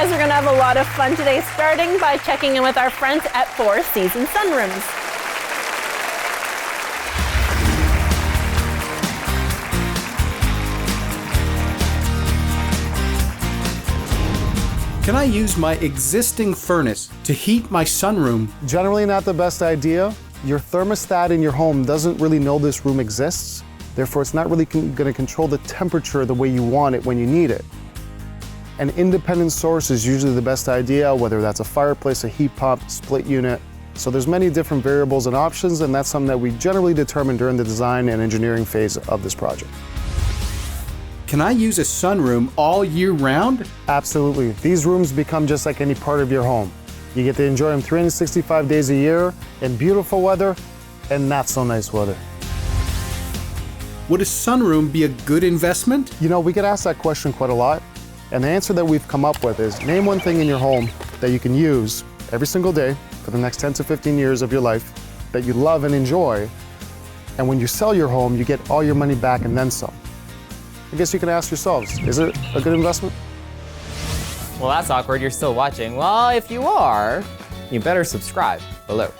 guys are going to have a lot of fun today, starting by checking in with our friends at Four Seasons Sunrooms. Can I use my existing furnace to heat my sunroom? Generally not the best idea. Your thermostat in your home doesn't really know this room exists. Therefore, it's not really going to control the temperature the way you want it when you need it. An independent source is usually the best idea, whether that's a fireplace, a heat pump, split unit. So there's many different variables and options, and that's something that we generally determine during the design and engineering phase of this project. Can I use a sunroom all year round? Absolutely. These rooms become just like any part of your home. You get to enjoy them 365 days a year in beautiful weather and not so nice weather. Would a sunroom be a good investment? You know, we get asked that question quite a lot, and the answer that we've come up with is name one thing in your home that you can use every single day for the next 10 to 15 years of your life that you love and enjoy, and when you sell your home, you get all your money back and then some. I guess you can ask yourselves, is it a good investment? Well, that's awkward. You're still watching. Well, if you are, you better subscribe below.